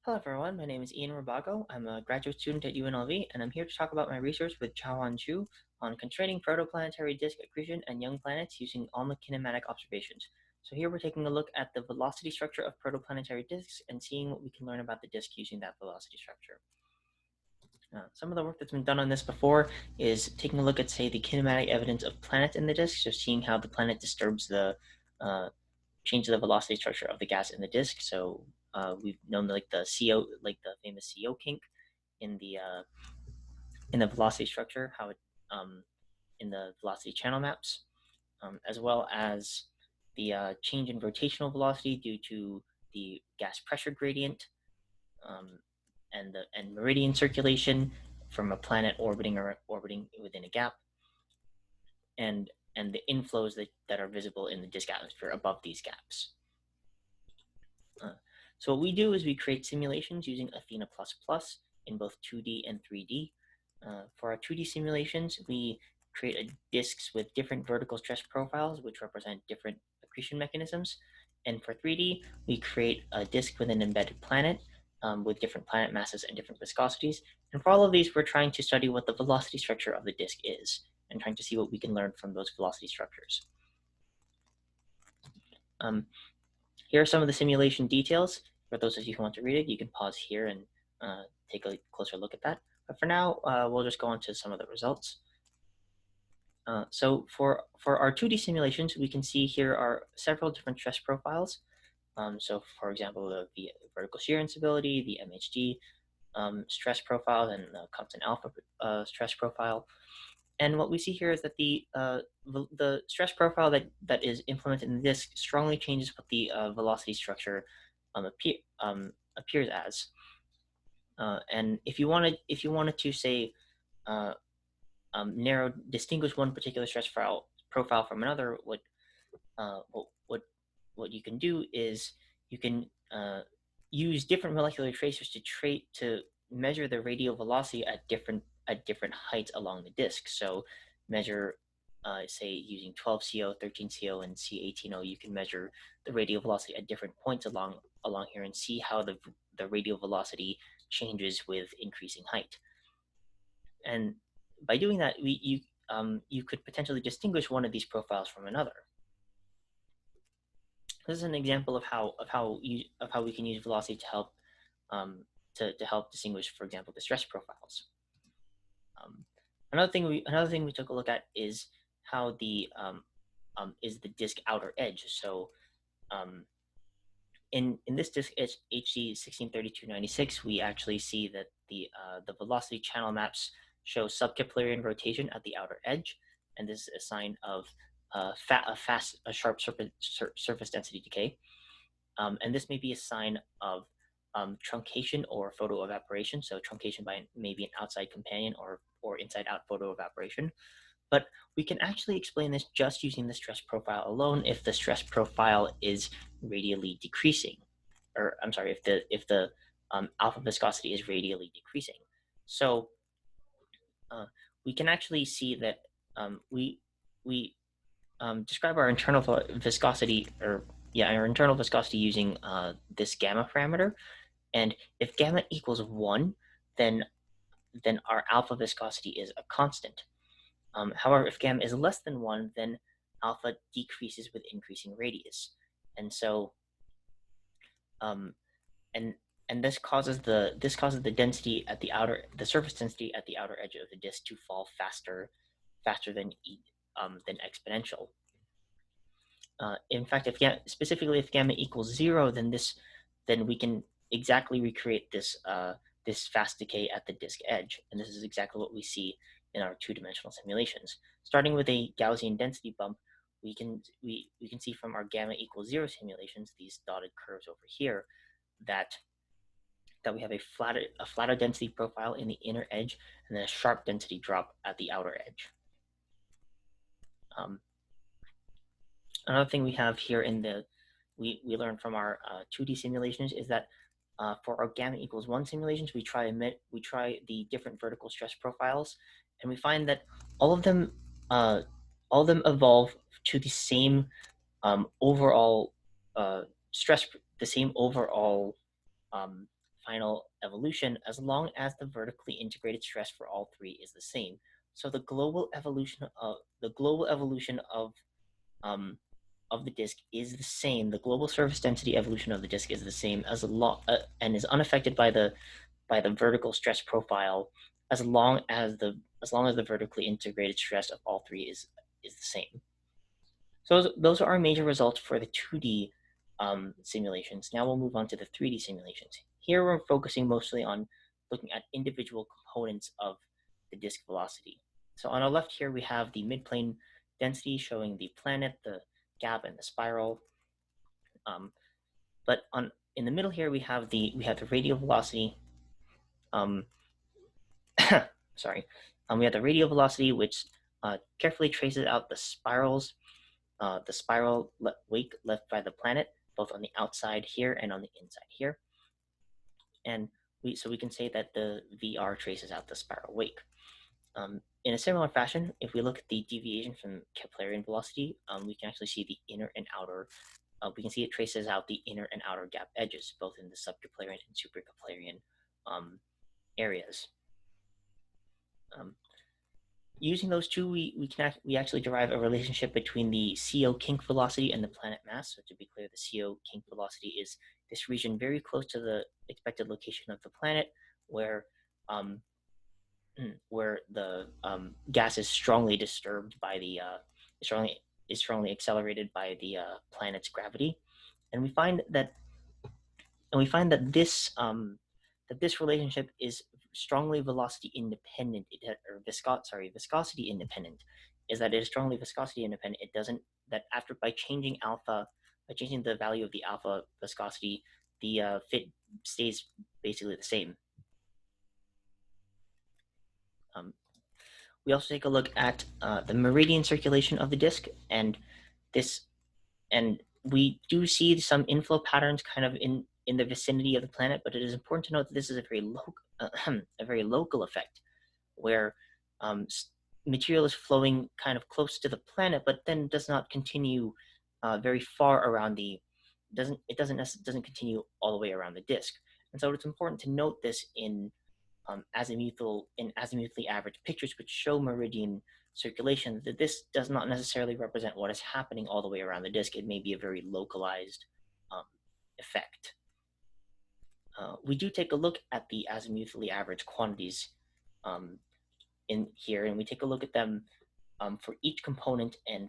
Hello everyone, my name is Ian Rabago. I'm a graduate student at UNLV, and I'm here to talk about my research with Chaohan Zhu on constraining protoplanetary disk accretion and young planets using ALMA Kinematic observations. So here we're taking a look at the velocity structure of protoplanetary disks and seeing what we can learn about the disk using that velocity structure. Some of the work that's been done on this before is taking a look at, say, the kinematic evidence of planets in the disk, so seeing how the planet disturbs the change the velocity structure of the gas in the disk. So we've known like the CO, like the famous CO kink in the velocity structure, how it in the velocity channel maps, as well as the change in rotational velocity due to the gas pressure gradient, um, and meridian circulation from a planet orbiting within a gap, and the inflows that are visible in the disk atmosphere above these gaps. So what we do is we create simulations using Athena++ in both 2D and 3D. For our 2D simulations, we create disks with different vertical stress profiles, which represent different accretion mechanisms. And for 3D, we create a disk with an embedded planet with different planet masses and different viscosities. And for all of these, we're trying to study what the velocity structure of the disk is and trying to see what we can learn from those velocity structures. Here are some of the simulation details. For those of you who want to read it, you can pause here and take a closer look at that. But for now, we'll just go on to some of the results. So for our 2D simulations, we can see here are several different stress profiles. So for example, the vertical shear instability, the MHD stress profile, and the constant alpha stress profile. And what we see here is that the stress profile that is implemented in this strongly changes what the velocity structure appears as. And if you wanted to say distinguish one particular stress profile from another, what you can do is you can use different molecular tracers to measure the radial velocity at different heights along the disk. So measure, say, using 12CO, 13CO, and C18O, you can measure the radial velocity at different points along here and see how the radial velocity changes with increasing height. And by doing that, you could potentially distinguish one of these profiles from another. This is an example of how we can use velocity to help to help distinguish, for example, the stress profiles. Another thing we took a look at is how is the disk outer edge. So in this disk HC 163296, we actually see that the velocity channel maps show sub-Keplerian rotation at the outer edge, and this is a sign of a sharp surface density decay. And this may be a sign of truncation or photoevaporation. So truncation by maybe an outside companion or inside-out photoevaporation. But we can actually explain this just using the stress profile alone if the stress profile is radially decreasing, or I'm sorry, if the alpha viscosity is radially decreasing. So we can actually see that we describe our internal viscosity, our internal viscosity using this gamma parameter. And if gamma equals 1, then our alpha viscosity is a constant. However, if gamma is less than 1, then alpha decreases with increasing radius. And so, and this causes the density at the surface density at the outer edge of the disk to fall faster than exponential. In fact, specifically if gamma equals 0, then we can exactly recreate this fast decay at the disk edge, and this is exactly what we see in our two-dimensional simulations. Starting with a Gaussian density bump, we can see from our gamma equals 0 simulations, these dotted curves over here, that we have a flatter density profile in the inner edge and then a sharp density drop at the outer edge. Another thing we have here we learned from our 2D simulations is that for our gamma equals 1 simulations, we try the different vertical stress profiles, and we find that all of them evolve to the same overall final evolution as long as the vertically integrated stress for all three is the same. So the global evolution of the disk is the same. The global surface density evolution of the disk is the same and is unaffected by the vertical stress profile as long as the vertically integrated stress of all three is the same. So those are our major results for the 2D simulations. Now we'll move on to the 3D simulations. Here we're focusing mostly on looking at individual components of the disk velocity. So on our left here we have the midplane density showing the planet, the gap, and the spiral. But in the middle here we have the radial velocity. Sorry, we have the radial velocity, which carefully traces out the spirals, the spiral wake left by the planet, both on the outside here and on the inside here. And so we can say that the VR traces out the spiral wake. In a similar fashion, if we look at the deviation from Keplerian velocity, we can actually see the inner and outer. We can see it traces out the inner and outer gap edges, both in the subkeplerian and superkeplerian areas. Using those two, we actually derive a relationship between the CO Kink velocity and the planet mass. So to be clear, the CO Kink velocity is this region very close to the expected location of the planet, where the gas is strongly disturbed by the strongly accelerated by the planet's gravity, and we find that this relationship is strongly velocity independent, viscosity independent, is that it is strongly viscosity independent. It doesn't, that after by changing the value of the alpha viscosity, the fit stays basically the same. We also take a look at the meridian circulation of the disk, and we do see some inflow patterns kind of in the vicinity of the planet, but it is important to note that this is a very local effect, where material is flowing kind of close to the planet, but then does not continue very far around it doesn't continue all the way around the disk. And so it's important to note this in azimuthally average pictures, which show meridian circulation, that this does not necessarily represent what is happening all the way around the disk. It may be a very localized effect. We do take a look at the azimuthally average quantities in here, and we take a look at them for each component and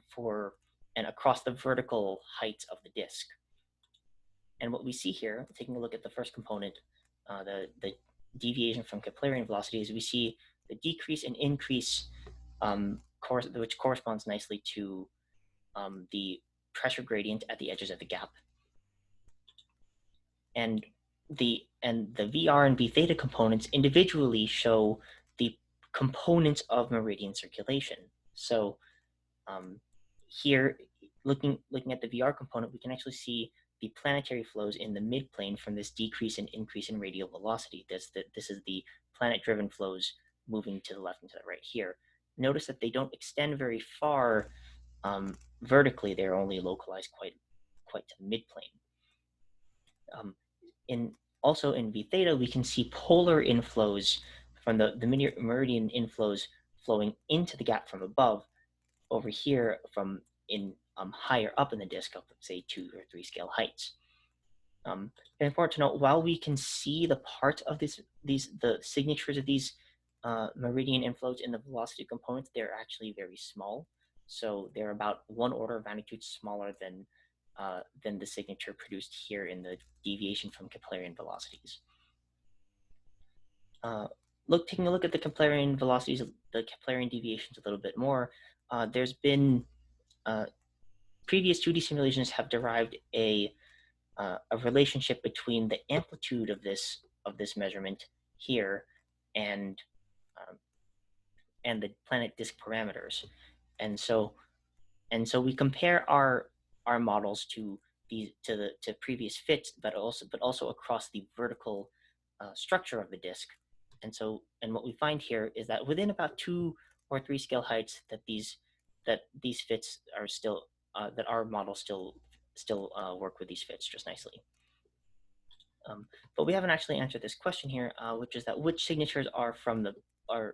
across the vertical heights of the disk. And what we see here, taking a look at the first component, the deviation from Keplerian velocity, is we see the decrease and increase, which corresponds nicely to the pressure gradient at the edges of the gap. And the VR and V theta components individually show the components of meridian circulation. So here, looking at the VR component, we can actually see the planetary flows in the midplane from this decrease and increase in radial velocity. This is the planet-driven flows moving to the left and to the right here. Notice that they don't extend very far vertically. They're only localized quite to the midplane. Also in V theta, we can see polar inflows from the meridian inflows flowing into the gap from above over here from higher up in the disk, up say 2 or 3 scale heights. And important to note, while we can see the parts of the signatures of these meridian inflows in the velocity components, they're actually very small. So they're about 1 order of magnitude smaller than the signature produced here in the deviation from Keplerian velocities. Taking a look at the Keplerian velocities, the Keplerian deviations a little bit more, there's been previous 2D simulations have derived a relationship between the amplitude of this measurement here and the planet disk parameters, and so we compare our models to previous fits, but also across the vertical structure of the disk, and what we find here is that within about 2 or 3 scale heights, that these fits are still that our models still work with these fits just nicely. But we haven't actually answered this question here, which is that which signatures are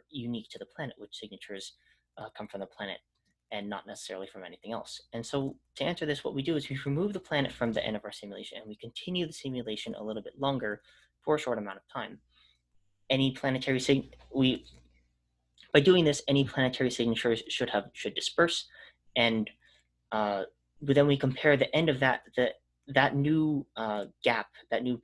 unique to the planet, which signatures come from the planet and not necessarily from anything else. And so to answer this, what we do is we remove the planet from the end of our simulation and we continue the simulation a little bit longer for a short amount of time. By doing this, any planetary signatures should disperse, and then we compare the end of that new gap, that new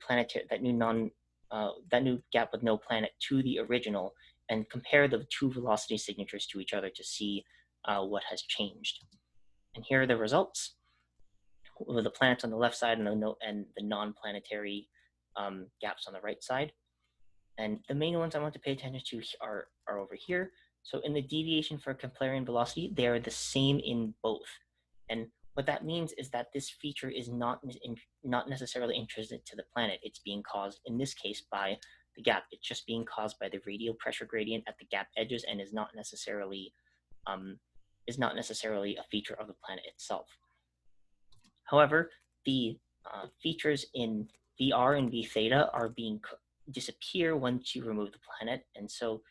gap with no planet to the original, and compare the two velocity signatures to each other to see what has changed. And here are the results with the planets on the left side and the non-planetary gaps on the right side. And the main ones I want to pay attention to are over here. So in the deviation for Keplerian velocity, they are the same in both. And what that means is that this feature is not necessarily intrinsic to the planet. It's being caused, in this case, by the gap. It's just being caused by the radial pressure gradient at the gap edges and is not necessarily a feature of the planet itself. However, the features in VR and V theta are disappear once you remove the planet, and so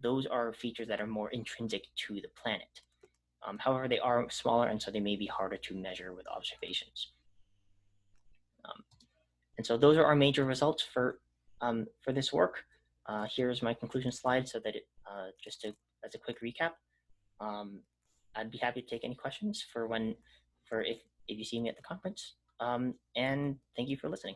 those are features that are more intrinsic to the planet. However, they are smaller, and so they may be harder to measure with observations. And so those are our major results for this work. Here's my conclusion slide, so that as a quick recap. I'd be happy to take any questions if you see me at the conference. And thank you for listening.